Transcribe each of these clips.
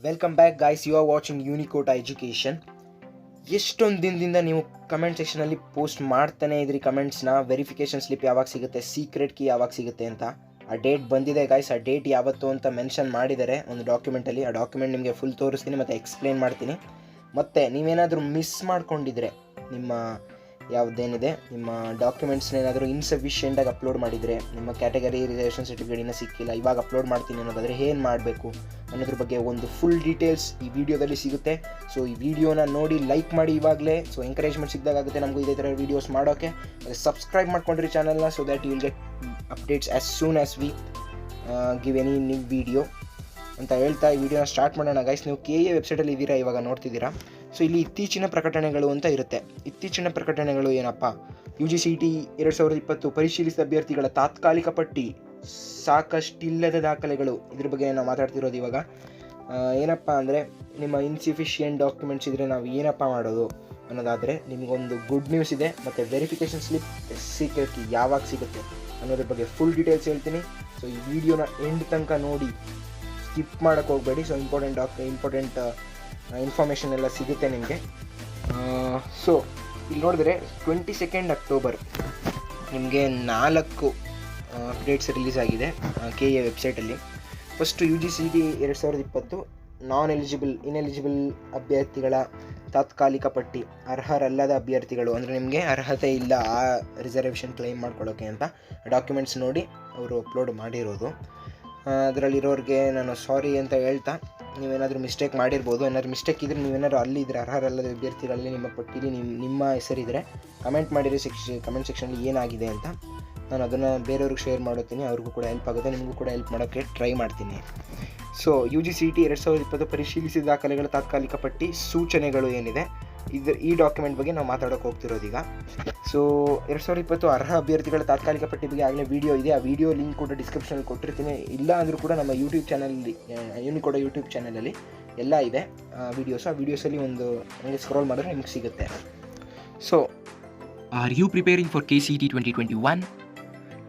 Welcome back guys, you are watching ಯೂನಿಕೋಟ education. ಎಷ್ಟೊಂದು ದಿನದಿಂದ ನೀವು ಕಮೆಂಟ್ ಸೆಕ್ಷನಲ್ಲಿ ಪೋಸ್ಟ್ ಮಾಡ್ತಾನೆ ಇದ್ರಿ ಕಮೆಂಟ್ಸ್ನ, ವೆರಿಫಿಕೇಷನ್ ಸ್ಲಿಪ್ ಯಾವಾಗ ಸಿಗುತ್ತೆ, ಸೀಕ್ರೆಟ್ ಕೀ ಯಾವಾಗ ಸಿಗುತ್ತೆ ಅಂತ. ಆ ಡೇಟ್ ಬಂದಿದೆ ಗೈಸ್. ಆ ಡೇಟ್ ಯಾವತ್ತು ಅಂತ ಮೆನ್ಷನ್ ಮಾಡಿದ್ದಾರೆ ಒಂದು ಡಾಕ್ಯುಮೆಂಟಲ್ಲಿ. ಆ ಡಾಕ್ಯುಮೆಂಟ್ ನಿಮಗೆ ಫುಲ್ ತೋರಿಸ್ತೀನಿ ಮತ್ತು ಎಕ್ಸ್ಪ್ಲೇನ್ ಮಾಡ್ತೀನಿ. ಮತ್ತು ನೀವೇನಾದರೂ ಮಿಸ್ ಮಾಡ್ಕೊಂಡಿದ್ರೆ, ನಿಮ್ಮ ಯಾವುದೇನಿದೆ ನಿಮ್ಮ ಡಾಕ್ಯುಮೆಂಟ್ಸ್ನ ಏನಾದರೂ ಇನ್ಸಫಿಷಿಯೆಂಟಾಗಿ ಅಪ್ಲೋಡ್ ಮಾಡಿದರೆ, ನಿಮ್ಮ ಕ್ಯಾಟಗರಿ ರಿಸರ್ವೇಷನ್ ಸರ್ಟಿಫಿಕೇಟ್ ಇನ್ನೂ ಸಿಕ್ಕಿಲ್ಲ, ಇವಾಗ ಅಪ್ಲೋಡ್ ಮಾಡ್ತೀನಿ ಅನ್ನೋದಾದರೆ ಏನು ಮಾಡಬೇಕು ಅನ್ನೋದ್ರ ಬಗ್ಗೆ ಒಂದು ಫುಲ್ ಡೀಟೇಲ್ಸ್ ಈ ವಿಡಿಯೋದಲ್ಲಿ ಸಿಗುತ್ತೆ. ಸೊ ಈ ವಿಡಿಯೋನ ನೋಡಿ ಲೈಕ್ ಮಾಡಿ ಇವಾಗಲೇ. ಸೊ ಎಂಕರೇಜ್ಮೆಂಟ್ ಸಿಕ್ಕಿದಾಗುತ್ತೆ ನಮಗೂ ಇದೇ ಥರ ವೀಡಿಯೋಸ್ ಮಾಡೋಕ್ಕೆ. ಸಬ್ಸ್ಕ್ರೈಬ್ ಮಾಡ್ಕೊಂಡ್ರಿ ಚಾನಲ್ನ, so that you will get updates as soon as we give any new video ಅಂತ ಹೇಳ್ತಾ ಈ ವಿಡಿಯೋನ ಸ್ಟಾರ್ಟ್ ಮಾಡೋಣ ಗೈಸ್. ನೀವು KA ವೆಬ್ಸೈಟಲ್ಲಿ ಇದ್ದೀರಾ, ಇವಾಗ ನೋಡ್ತಿದ್ದೀರಾ. ಸೊ ಇಲ್ಲಿ ಇತ್ತೀಚಿನ ಪ್ರಕಟಣೆಗಳು ಅಂತ ಇರುತ್ತೆ. ಇತ್ತೀಚಿನ ಪ್ರಕಟಣೆಗಳು ಏನಪ್ಪ, UGCET 2020 ಪರಿಶೀಲಿಸಿದ ಅಭ್ಯರ್ಥಿಗಳ ತಾತ್ಕಾಲಿಕ ಪಟ್ಟಿ, ಸಾಕಷ್ಟಿಲ್ಲದ ದಾಖಲೆಗಳು, ಇದ್ರ ಬಗ್ಗೆ ನಾವು ಮಾತಾಡ್ತಿರೋದು ಇವಾಗ. ಏನಪ್ಪ ಅಂದರೆ, ನಿಮ್ಮ ಇನ್ಸಫಿಷಿಯೆಂಟ್ ಡಾಕ್ಯುಮೆಂಟ್ಸ್ ಇದ್ದರೆ ನಾವು ಏನಪ್ಪ ಮಾಡೋದು ಅನ್ನೋದಾದರೆ, ನಿಮಗೊಂದು ಗುಡ್ ನ್ಯೂಸ್ ಇದೆ. ಮತ್ತು ವೆರಿಫಿಕೇಷನ್ ಸ್ಲಿಪ್ ಸೀಕ್ರೆಟ್ ಯಾವಾಗ ಸಿಗುತ್ತೆ ಅನ್ನೋದ್ರ ಬಗ್ಗೆ ಫುಲ್ ಡೀಟೇಲ್ಸ್ ಹೇಳ್ತೀನಿ. ಸೊ ಈ ವಿಡಿಯೋನ ಎಂಡ್ ತನಕ ನೋಡಿ, ಸ್ಕಿಪ್ ಮಾಡೋಕ್ಕೆ ಹೋಗಬೇಡಿ. ಸೊ ಇಂಪಾರ್ಟೆಂಟ್ ಇನ್ಫಾರ್ಮೇಷನ್ ಎಲ್ಲ ಸಿಗುತ್ತೆ ನಿಮಗೆ. ಸೊ ಇಲ್ಲಿ ನೋಡಿದ್ರೆ 22 ಅಕ್ಟೋಬರ್ ನಿಮಗೆ 4 ಅಪ್ಡೇಟ್ಸ್ ರಿಲೀಸ್ ಆಗಿದೆ KA ವೆಬ್ಸೈಟಲ್ಲಿ. ಫಸ್ಟು UGCET 2020 ಇನ್ಎಲಿಜಿಬಲ್ ಅಭ್ಯರ್ಥಿಗಳ ತಾತ್ಕಾಲಿಕ ಪಟ್ಟಿ, ಅರ್ಹರಲ್ಲದ ಅಭ್ಯರ್ಥಿಗಳು ಅಂದರೆ ನಿಮಗೆ ಅರ್ಹತೆ ಇಲ್ಲ ಆ ರಿಸರ್ವೇಷನ್ ಕ್ಲೈಮ್ ಮಾಡ್ಕೊಳ್ಳೋಕ್ಕೆ ಅಂತ ಡಾಕ್ಯುಮೆಂಟ್ಸ್ ನೋಡಿ ಅವರು ಅಪ್ಲೋಡ್ ಮಾಡಿರೋದು. ಅದರಲ್ಲಿರೋರಿಗೆ ನಾನು ಸಾರಿ ಅಂತ ಹೇಳ್ತಾ, ನೀವೇನಾದರೂ ಮಿಸ್ಟೇಕ್ ಮಾಡಿರ್ಬೋದು. ಏನಾದರೂ ಮಿಸ್ಟೇಕ್ ಇದ್ದರೆ, ನೀವೇನಾದ್ರು ಅಲ್ಲಿದ್ದರೆ ಅರ್ಹರಲ್ಲದ ಅಭ್ಯರ್ಥಿಗಳಲ್ಲಿ ನಿಮ್ಮ ಪಟ್ಟಿಲಿ ನಿಮ್ಮ ಹೆಸರಿದ್ದರೆ ಕಮೆಂಟ್ ಮಾಡಿರಿ ಕಮೆಂಟ್ ಸೆಕ್ಷನಲ್ಲಿ ಏನಾಗಿದೆ ಅಂತ. ನಾನು ಅದನ್ನು ಬೇರೆಯವ್ರಿಗೆ ಶೇರ್ ಮಾಡುತ್ತೀನಿ, ಅವ್ರಿಗೂ ಕೂಡ ಹೆಲ್ಪ್ ಆಗುತ್ತೆ, ನಿಮಗೂ ಕೂಡ ಹೆಲ್ಪ್ ಮಾಡೋಕ್ಕೆ ಟ್ರೈ ಮಾಡ್ತೀನಿ. ಸೊ UGCET 2020 ಪರಿಶೀಲಿಸಿದ ದಾಖಲೆಗಳ ತಾತ್ಕಾಲಿಕ ಪಟ್ಟಿ ಸೂಚನೆಗಳು ಏನಿದೆ, ಈ ಡಾಕ್ಯುಮೆಂಟ್ ಬಗ್ಗೆ ನಾವು ಮಾತಾಡೋಕೆ ಹೋಗ್ತಿರೋದು ಈಗ. ಸೊ 2020 ಅರ್ಹ ಅಭ್ಯರ್ಥಿಗಳ ತಾತ್ಕಾಲಿಕ ಪಟ್ಟಿ ಬಗ್ಗೆ ಆಗಲೇ ವಿಡಿಯೋ ಇದೆ. ಆ ವಿಡಿಯೋ ಲಿಂಕ್ ಕೂಡ ಡಿಸ್ಕ್ರಿಪ್ಷನಲ್ಲಿ ಕೊಟ್ಟಿರ್ತೀನಿ. ಇಲ್ಲ ಅಂದರೂ ಕೂಡ ನಮ್ಮ ಯೂಟ್ಯೂಬ್ ಚಾನಲಲ್ಲಿ, ಯೂನಿಕೋಟ ಯೂಟ್ಯೂಬ್ ಚಾನಲಲ್ಲಿ ಎಲ್ಲ ಇದೆ ವೀಡಿಯೋಸ್. ಆ ವೀಡಿಯೋಸಲ್ಲಿ ಒಂದು ನಿಮಗೆ ಸ್ಕ್ರೋಲ್ ಮಾಡಿದ್ರೆ ನಿಮಗೆ ಸಿಗುತ್ತೆ. So Are you preparing for KCET 2021?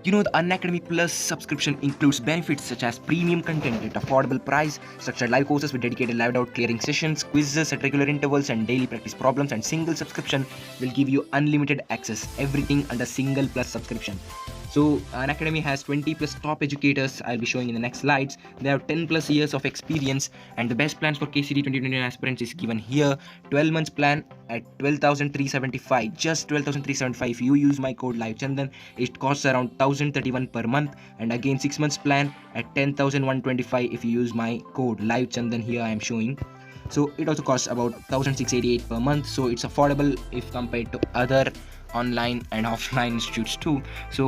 You know, the Unacademy Plus subscription includes benefits such as premium content at affordable price, structured live courses with dedicated live doubt clearing sessions, quizzes at regular intervals and daily practice problems, and single subscription will give you unlimited access, everything under single plus subscription. So Unacademy has 20 plus top educators. I'll be showing in the next slides. They have 10 plus years of experience, and the best plans for KCET 2021 aspirants is given here. 12 months plan at 12,375, just 12,375 if you use my code LiveChandan. It costs around 1,031 per month, and again 6 months plan at 10,125 if you use my code LiveChandan. Here I am showing. So it also costs about 1,688 per month, so it's affordable if compared to other online and offline institutes too. So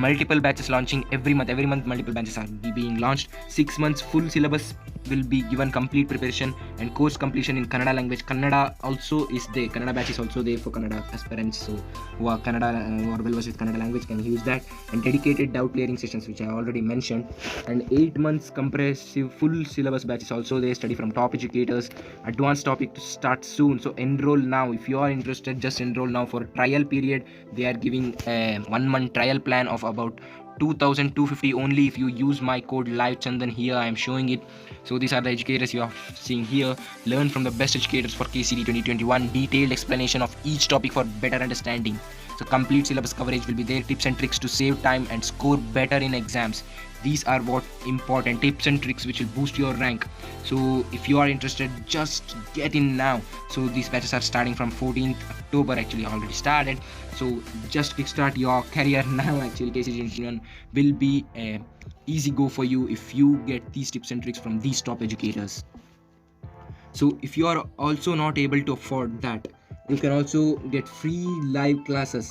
multiple batches launching every month multiple batches are being launched. 6 months full syllabus will be given complete preparation and course completion in Kannada language. Kannada also is there. Kannada batch is also there for Kannada aspirants, so who are Kannada who are well versed with Kannada language can use that. And dedicated doubt clearing sessions, which I already mentioned. And 8 months comprehensive full syllabus batch is also there. Study from top educators. Advanced topic to start soon, so enroll now. If you are interested, just enroll now. For trial period, they are giving a 1 month trial plan of about 2,250 only if you use my code LiveChandan. Here I am showing it. So these are the educators you are seeing here. Learn from the best educators for KCET 2021. Detailed explanation of each topic for better understanding. So complete syllabus coverage will be there. Tips and tricks to save time and score better in exams. These are what important tips and tricks which will boost your rank. So if you are interested, just get in now. So these batches are starting from 14th October, actually already started. So just kickstart your career now. Actually KCET 2021 will be a easy go for you if you get these tips and tricks from these top educators. So if you are also not able to afford that, you can also get free classes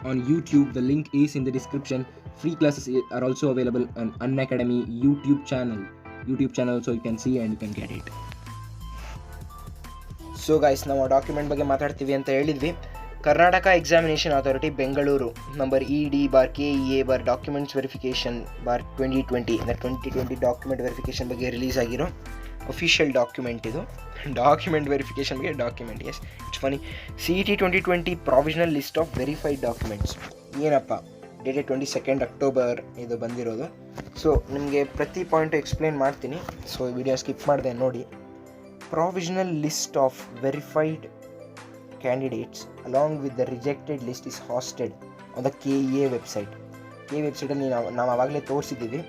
on YouTube. The link is in the description. Free classes are also available on Unacademy YouTube channel, so you can see and you can get it. So guys, ನಾವು document ಬಗ್ಗೆ ಮಾತಾಡ್ತೀವಿ ಅಂತ ಹೇಳಿದ್ವಿ. Karnataka examination authority Bengaluru number ED/KEA/ documents verification /2020 ಅಂದರೆ 2020 document verification ಬಗ್ಗೆ release ಆಗಿರೋ official document ಇದು. Document verification ಬಗ್ಗೆ document, yes it's funny. CET 2020 provisional list of verified documents ಏನಪ್ಪ, ಡೇಟೆಡ್ 22 ಅಕ್ಟೋಬರ್ ಇದು ಬಂದಿರೋದು. ಸೊ ನಿಮಗೆ ಪ್ರತಿ ಪಾಯಿಂಟು ಎಕ್ಸ್ಪ್ಲೇನ್ ಮಾಡ್ತೀನಿ, ಸೊ ಈ ವಿಡಿಯೋ ಸ್ಕಿಪ್ ಮಾಡಿದೆ ನೋಡಿ. Provisional list of verified candidates along with the rejected list is hosted on the KEA website. ಈ ವೆಬ್ಸೈಟಲ್ಲಿ ನಾವು ಆವಾಗಲೇ ತೋರಿಸಿದ್ದೀವಿ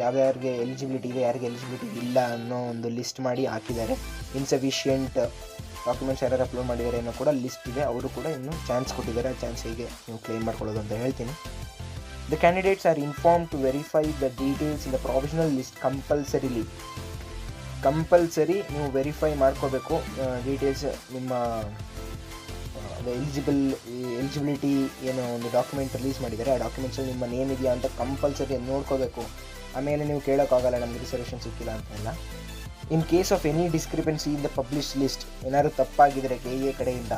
ಯಾರ್ಯಾರಿಗೆ ಎಲಿಜಿಬಿಲಿಟಿ ಇದೆ, ಯಾರಿಗೆ ಎಲಿಜಿಬಿಲಿಟಿ ಇಲ್ಲ ಅನ್ನೋ ಒಂದು ಲಿಸ್ಟ್ ಮಾಡಿ ಹಾಕಿದ್ದಾರೆ. ಇನ್ಸಫಿಷಿಯೆಂಟ್ ಡಾಕ್ಯುಮೆಂಟ್ಸ್ ಯಾರು ಅಪ್ಲೋಡ್ ಮಾಡಿದ್ದಾರೆ ಅನ್ನೋ ಕೂಡ ಲಿಸ್ಟ್ ಇದೆ. ಅವರು ಕೂಡ ಇನ್ನೂ ಚಾನ್ಸ್ ಕೊಟ್ಟಿದ್ದಾರೆ. ಆ ಚಾನ್ಸ್ ಹೇಗೆ ನೀವು ಕ್ಲೇಮ್ ಮಾಡ್ಕೊಳ್ಳೋದು ಅಂತ ಹೇಳ್ತೀನಿ. The candidates are inform to verify the details in the provisional list compulsory ನೀವು ವೆರಿಫೈ ಮಾಡ್ಕೋಬೇಕು. ಡೀಟೇಲ್ಸ್ ನಿಮ್ಮ ಎಲಿಜಿಬಿಲಿಟಿ ಏನೋ ಒಂದು ಡಾಕ್ಯುಮೆಂಟ್ ರಿಲೀಸ್ ಮಾಡಿದ್ದಾರೆ, ಆ ಡಾಕ್ಯುಮೆಂಟ್ಸಲ್ಲಿ ನಿಮ್ಮ ನೇಮ್ ಇದೆಯಾ ಅಂತ ಕಂಪಲ್ಸರಿ ನೋಡ್ಕೋಬೇಕು. ಆಮೇಲೆ ನೀವು ಕೇಳೋಕ್ಕಾಗಲ್ಲ ನಮಗೆ ರಿಸರ್ವೇಷನ್ ಸಿಕ್ಕಿಲ್ಲ ಅಂತೆಲ್ಲ. In case of any discrepancy in the publish list, ಏನಾದ್ರು ತಪ್ಪಾಗಿದ್ದರೆ KEA ಕಡೆಯಿಂದ,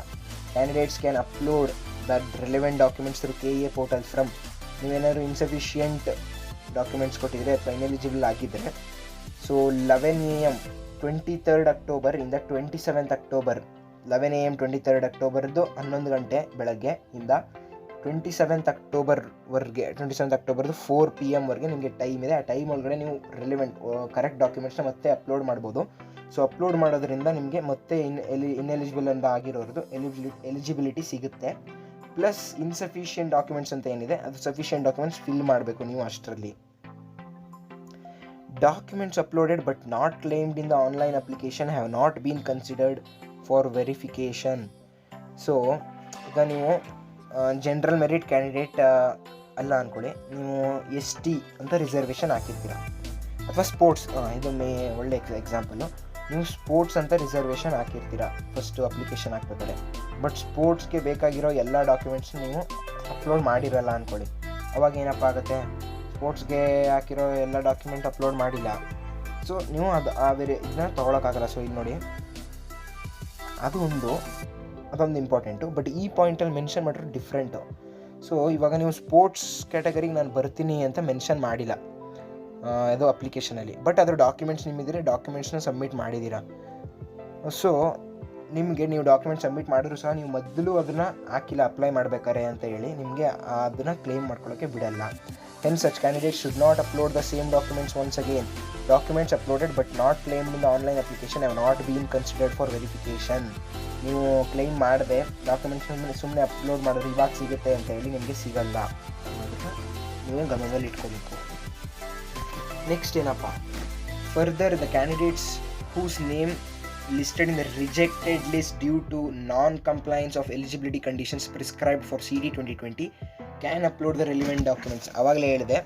candidates can upload that relevant documents through KEA portal from. ನೀವೇನಾದ್ರು ಇನ್ಸಫಿಷಿಯೆಂಟ್ ಡಾಕ್ಯುಮೆಂಟ್ಸ್ ಕೊಟ್ಟಿದ್ರೆ ಅಥವಾ ಇನ್ಎಲಿಜಿಬಲ್ ಆಗಿದ್ದರೆ, ಸೊ 11 AM 23rd October ಇಂದ 27th October 11 AM 23rd Octoberದು 11 ಗಂಟೆ ಬೆಳಗ್ಗೆ ಇಂದ 27th Octoberವರೆಗೆ 27th Octoberದು 4 PM ವರೆಗೆ ನಿಮಗೆ ಟೈಮ್ ಇದೆ. ಆ ಟೈಮ್ ಒಳಗಡೆ ನೀವು ರಿಲೆವೆಂಟ್ ಕರೆಕ್ಟ್ ಡಾಕ್ಯುಮೆಂಟ್ಸ್ನ ಮತ್ತೆ ಅಪ್ಲೋಡ್ ಮಾಡ್ಬೋದು. ಸೊ ಅಪ್ಲೋಡ್ ಮಾಡೋದ್ರಿಂದ ನಿಮಗೆ ಮತ್ತೆ ಇನ್ಎಲಿಜಿಬಲ್ ಅಂತ ಆಗಿರೋದು ಎಲಿಜಿಬಿಲಿಟಿ ಸಿಗುತ್ತೆ. ಪ್ಲಸ್ ಇನ್ಸಫಿಷಿಯೆಂಟ್ ಡಾಕ್ಯುಮೆಂಟ್ಸ್ ಅಂತ ಏನಿದೆ ಅದು ಸಫಿಷಿಯೆಂಟ್ ಡಾಕ್ಯುಮೆಂಟ್ಸ್ ಫಿಲ್ ಮಾಡಬೇಕು ನೀವು ಅಷ್ಟರಲ್ಲಿ. Documents uploaded but not claimed in the online application have not been considered for verification. So ಈಗ ನೀವು ಜನರಲ್ ಮೆರಿಟ್ ಕ್ಯಾಂಡಿಡೇಟ್ ಅಲ್ಲ ಅಂದ್ಕೊಳ್ಳಿ, ನೀವು ST ಅಂತ ರಿಸರ್ವೇಷನ್ ಹಾಕಿರ್ತೀರ, ಅಥವಾ ಸ್ಪೋರ್ಟ್ಸ್, ಇದು ಒಳ್ಳೆ ಎಕ್ಸಾಂಪಲು. ನೀವು ಸ್ಪೋರ್ಟ್ಸ್ ಅಂತ ರಿಸರ್ವೇಷನ್ ಹಾಕಿರ್ತೀರ ಫಸ್ಟು ಅಪ್ಲಿಕೇಶನ್ ಹಾಕ್ಬೇಕಾದ್ರೆ, ಬಟ್ ಸ್ಪೋರ್ಟ್ಸ್ಗೆ ಬೇಕಾಗಿರೋ ಎಲ್ಲ ಡಾಕ್ಯುಮೆಂಟ್ಸ್ ನೀವು ಅಪ್ಲೋಡ್ ಮಾಡಿರಲ್ಲ ಅಂದ್ಕೊಳ್ಳಿ. ಅವಾಗ ಏನಪ್ಪ ಆಗುತ್ತೆ, ಸ್ಪೋರ್ಟ್ಸ್ಗೆ ಹಾಕಿರೋ ಎಲ್ಲ ಡಾಕ್ಯುಮೆಂಟ್ ಅಪ್ಲೋಡ್ ಮಾಡಿಲ್ಲ, ಸೊ ನೀವು ಇದನ್ನ ತೊಗೊಳಕ್ಕಾಗಲ್ಲ. ಸೊ ಇಲ್ಲಿ ನೋಡಿ, ಅದೊಂದು ಇಂಪಾರ್ಟೆಂಟು. ಬಟ್ ಈ ಪಾಯಿಂಟಲ್ಲಿ ಮೆನ್ಷನ್ ಮಾಡಿರೋ ಡಿಫ್ರೆಂಟು. ಸೊ ಇವಾಗ ನೀವು ಸ್ಪೋರ್ಟ್ಸ್ ಕ್ಯಾಟಗರಿಗೆ ನಾನು ಬರ್ತೀನಿ ಅಂತ ಮೆನ್ಷನ್ ಮಾಡಿಲ್ಲ ಅದು ಅಪ್ಲಿಕೇಶನಲ್ಲಿ, ಬಟ್ ಅದರ ಡಾಕ್ಯುಮೆಂಟ್ಸ್ ನಿಮ್ಮಿದ್ರೆ ಡಾಕ್ಯುಮೆಂಟ್ಸ್ನ ಸಬ್ಮಿಟ್ ಮಾಡಿದ್ದೀರಾ. ಸೊ ನಿಮಗೆ ನೀವು ಡಾಕ್ಯುಮೆಂಟ್ ಸಬ್ಮಿಟ್ ಮಾಡಿದ್ರು ಸಹ ನೀವು ಮೊದಲು ಅದನ್ನು ಹಾಕಿಲ್ಲ ಅಪ್ಲೈ ಮಾಡಬೇಕಾರೆ ಅಂತ ಹೇಳಿ ನಿಮಗೆ ಅದನ್ನು ಕ್ಲೇಮ್ ಮಾಡ್ಕೊಳ್ಳೋಕ್ಕೆ ಬಿಡಲ್ಲ. Hence, such candidates should not upload the same documents once again. Documents uploaded but not claimed in the online application have not been considered for verification. ನೀವು ಕ್ಲೈಮ್ ಮಾಡಿದೆ ಡಾಕ್ಯುಮೆಂಟ್ಸ್ ಸುಮ್ಮನೆ ಅಪ್ಲೋಡ್ ಮಾಡೋದು ಇವಾಗ ಸಿಗುತ್ತೆ ಅಂತ ಹೇಳಿ ನಿಮಗೆ ಸಿಗಲ್ಲ, ಅದಕ್ಕೆ ನೀವು ಗಮನದಲ್ಲಿ ಇಟ್ಕೋಬೇಕು. ನೆಕ್ಸ್ಟ್ ಏನಪ್ಪ, further the candidates whose name listed in the rejected list due to non-compliance of eligibility conditions prescribed for CD 2020 can upload the relevant documents. ಆವಾಗಲೇ ಹೇಳಿದೆ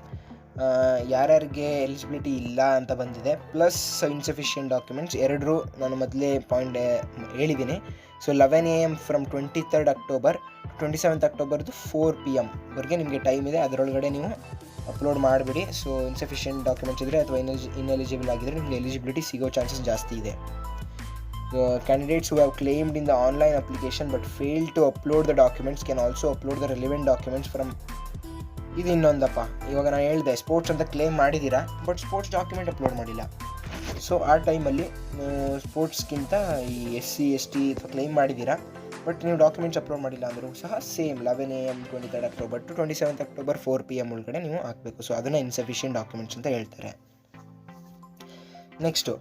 ಯಾರ್ಯಾರಿಗೆ ಎಲಿಜಿಬಿಲಿಟಿ ಇಲ್ಲ ಅಂತ ಬಂದಿದೆ, ಪ್ಲಸ್ ಇನ್ಸಫಿಷಿಯೆಂಟ್ ಡಾಕ್ಯುಮೆಂಟ್ಸ್ ಎರಡರೂ ನಾನು ಮೊದಲೇ ಪಾಯಿಂಟ್ ಹೇಳಿದ್ದೀನಿ. So 11 AM from 23rd October 27th Octoberದು 4 PM ವರೆಗೆ ನಿಮಗೆ ಟೈಮ್ ಇದೆ. ಅದರೊಳಗಡೆ ನೀವು ಅಪ್ಲೋಡ್ ಮಾಡಿಬಿಡಿ. ಸೊ ಇನ್ಸಫಿಷಿಯೆಂಟ್ ಡಾಕ್ಯುಮೆಂಟ್ಸ್ ಇದ್ದರೆ ಅಥವಾ ಇನ್ಎಲಿಜಿಬಲ್ ಆಗಿದ್ದರೆ ನಿಮಗೆ ಎಲಿಜಿಬಿಲಿಟಿ ಸಿಗೋ ಚಾನ್ಸಸ್ ಜಾಸ್ತಿ ಇದೆ. Candidates who have claimed in the online application but failed to upload the documents can also upload the relevant documents from. ಇದು ಇನ್ನೊಂದಪ್ಪ, ಇವಾಗ ನಾನು ಹೇಳಿದೆ ಸ್ಪೋರ್ಟ್ಸ್ ಅಂತ ಕ್ಲೇಮ್ ಮಾಡಿದ್ದೀರಾ ಬಟ್ ಸ್ಪೋರ್ಟ್ಸ್ ಡಾಕ್ಯುಮೆಂಟ್ ಅಪ್ಲೋಡ್ ಮಾಡಿಲ್ಲ. ಸೊ ಆ ಟೈಮಲ್ಲಿ ನೀವು ಸ್ಪೋರ್ಟ್ಸ್ಗಿಂತ ಈ SC ST ಅಥವಾ ಕ್ಲೇಮ್ ಮಾಡಿದ್ದೀರಾ ಬಟ್ ನೀವು ಡಾಕ್ಯುಮೆಂಟ್ಸ್ ಅಪ್ಲೋಡ್ ಮಾಡಿಲ್ಲ ಅಂದರೂ ಸಹ same 11 AM 23rd October to 27th October 4 PM ಒಳಗಡೆ ನೀವು ಹಾಕಬೇಕು. ಸೊ ಅದನ್ನು ಇನ್ಸಫಿಷಿಯೆಂಟ್ ಡಾಕ್ಯುಮೆಂಟ್ಸ್ ಅಂತ ಹೇಳ್ತಾರೆ. Next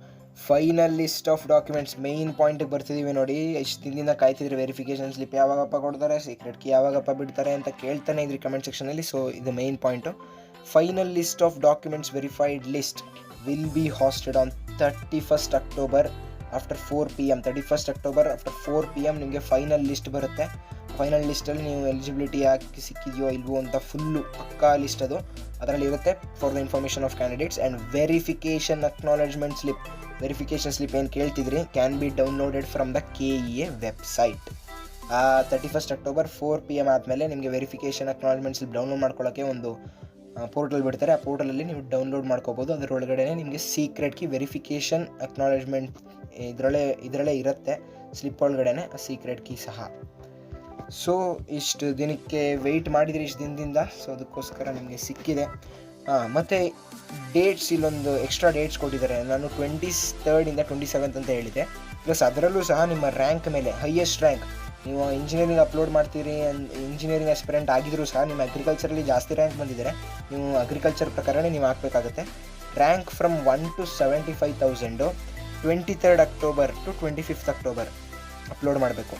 final list of documents. Main ಪಾಯಿಂಟಿಗೆ ಬರ್ತಿದ್ದೀವಿ ನೋಡಿ. ಎಷ್ಟು ದಿನದಿಂದ ಕಾಯ್ತಿದ್ರೆ ವೆರಿಫಿಕೇಷನ್ ಸ್ಲಿಪ್ ಯಾವಾಗಪ್ಪ ಕೊಡ್ತಾರೆ, ಸೀಕ್ರೆಟ್ ಕೀ ಯಾವಾಗಪ್ಪ ಬಿಡ್ತಾರೆ ಅಂತ ಕೇಳ್ತಾನೆ ಇದ್ರಿ ಕಮೆಂಟ್ ಸೆಕ್ಷನಲ್ಲಿ. ಸೊ ಇದು main point. Final list of documents verified list will be hosted on 31st October after 4 PM. 31st October after 4 PM ನಿಮಗೆ ಫೈನಲ್ ಲಿಸ್ಟ್ ಬರುತ್ತೆ. ಫೈನಲ್ ಲಿಸ್ಟಲ್ಲಿ ನೀವು ಎಲಿಜಿಬಿಲಿಟಿ ಯಾಕೆ ಸಿಕ್ಕಿದೆಯೋ ಇಲ್ವೋ ಅಂತ ಫುಲ್ಲು ಪಕ್ಕಾ ಲಿಸ್ಟ್ ಅದರಲ್ಲಿ ಇರುತ್ತೆ for the information of candidates. And verification acknowledgement slip, verification slip ಏನು ಕೇಳ್ತಿದ್ರಿ can be downloaded from the KEA website. 31st October 4 PM ಆದಮೇಲೆ ನಿಮಗೆ ವೆರಿಫಿಕೇಷನ್ ಅಕ್ನಾಲೆಜ್ಮೆಂಟ್ ಸ್ಲಿಪ್ ಡೌನ್ಲೋಡ್ ಮಾಡ್ಕೊಳ್ಳೋಕ್ಕೆ ಒಂದು ಪೋರ್ಟಲ್ ಬಿಡ್ತಾರೆ. ಆ ಪೋರ್ಟಲಲ್ಲಿ ನೀವು ಡೌನ್ಲೋಡ್ ಮಾಡ್ಕೋಬೋದು. ಅದರೊಳಗಡೆ ನಿಮಗೆ ಸೀಕ್ರೆಟ್ ಕೀ ವೆರಿಫಿಕೇಷನ್ ಅಕ್ನಾಲೆಜ್ಮೆಂಟ್ ಇದರಲ್ಲೇ ಇರುತ್ತೆ ಸ್ಲಿಪ್ ಒಳಗಡೆ, ಆ ಸೀಕ್ರೆಟ್ ಕೀ ಸಹ. ಸೊ ಇಷ್ಟು ದಿನಕ್ಕೆ ವೆಯ್ಟ್ ಮಾಡಿದರೆ ಇಷ್ಟು ದಿನದಿಂದ, ಸೊ ಅದಕ್ಕೋಸ್ಕರ ನಿಮಗೆ ಸಿಕ್ಕಿದೆ. ಮತ್ತು ಡೇಟ್ಸ್ ಇಲ್ಲೊಂದು ಎಕ್ಸ್ಟ್ರಾ ಡೇಟ್ಸ್ ಕೊಟ್ಟಿದ್ದಾರೆ. ನಾನು 23rd ಇಂದ 27th ಅಂತ ಹೇಳಿದೆ. ಪ್ಲಸ್ ಅದರಲ್ಲೂ ಸಹ ನಿಮ್ಮ ರ್ಯಾಂಕ್ ಮೇಲೆ ಹೈಯೆಸ್ಟ್ ರ್ಯಾಂಕ್ ನೀವು ಇಂಜಿನಿಯರಿಂಗ್ ಅಪ್ಲೋಡ್ ಮಾಡ್ತೀರಿ ಇಂಜಿನಿಯರಿಂಗ್ ಆಸ್ಪಿರೆಂಟ್ ಆಗಿದ್ರೂ ಸಹ ನಿಮ್ಮ ಅಗ್ರಿಕಲ್ಚರಲ್ಲಿ ಜಾಸ್ತಿ ರ್ಯಾಂಕ್ ಬಂದಿದ್ದರೆ ನೀವು ಅಗ್ರಿಕಲ್ಚರ್ ಪ್ರಕಾರನೇ ನೀವು ಹಾಕಬೇಕಾಗುತ್ತೆ. Rank from 1 to 75,000 23rd October to 25th October upload ಮಾಡಬೇಕು.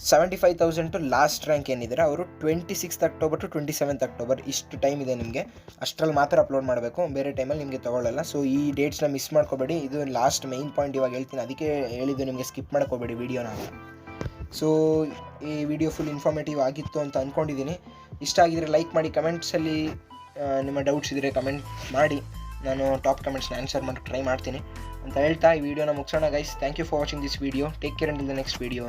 75,000 ಟು ಲಾಸ್ಟ್ ರ್ಯಾಂಕ್ ಏನಿದ್ದಾರೆ ಅವರು 26th October to 27th October ಇಷ್ಟು ಟೈಮ್ ಇದೆ ನಿಮಗೆ, ಅಷ್ಟರಲ್ಲಿ ಮಾತ್ರ ಅಪ್ಲೋಡ್ ಮಾಡಬೇಕು, ಬೇರೆ ಟೈಮಲ್ಲಿ ನಿಮಗೆ ತೊಗೊಳ್ಳಲ್ಲ. ಸೊ ಈ ಡೇಟ್ಸ್ನ ಮಿಸ್ ಮಾಡ್ಕೋಬೇಡಿ. ಇದು ಲಾಸ್ಟ್ ಮೈನ್ ಪಾಯಿಂಟ್ ಇವಾಗ ಹೇಳ್ತೀನಿ, ಅದಕ್ಕೆ ಹೇಳಿದ್ದು ನಿಮಗೆ ಸ್ಕಿಪ್ ಮಾಡ್ಕೋಬೇಡಿ ವೀಡಿಯೋನ. ಸೊ ಈ ವಿಡಿಯೋ ಫುಲ್ ಇನ್ಫಾರ್ಮೇಟಿವ್ ಆಗಿತ್ತು ಅಂತ ಅಂದ್ಕೊಂಡಿದ್ದೀನಿ. ಇಷ್ಟ ಆಗಿದ್ರೆ ಲೈಕ್ ಮಾಡಿ, ಕಮೆಂಟ್ಸಲ್ಲಿ ನಿಮ್ಮ ಡೌಟ್ಸ್ ಇದ್ದರೆ ಕಮೆಂಟ್ ಮಾಡಿ, ನಾನು ಟಾಪ್ ಕಮೆಂಟ್ಸ್ನ ಆನ್ಸರ್ ಮಾಡೋಕ್ಕೆ ಟ್ರೈ ಮಾಡ್ತೀನಿ ಅಂತ ಹೇಳ್ತಾ ಈ ವಿಡಿಯೋನ ಮುಗಿಸೋಣ guys. Thank you for watching this video. Take care until the next video.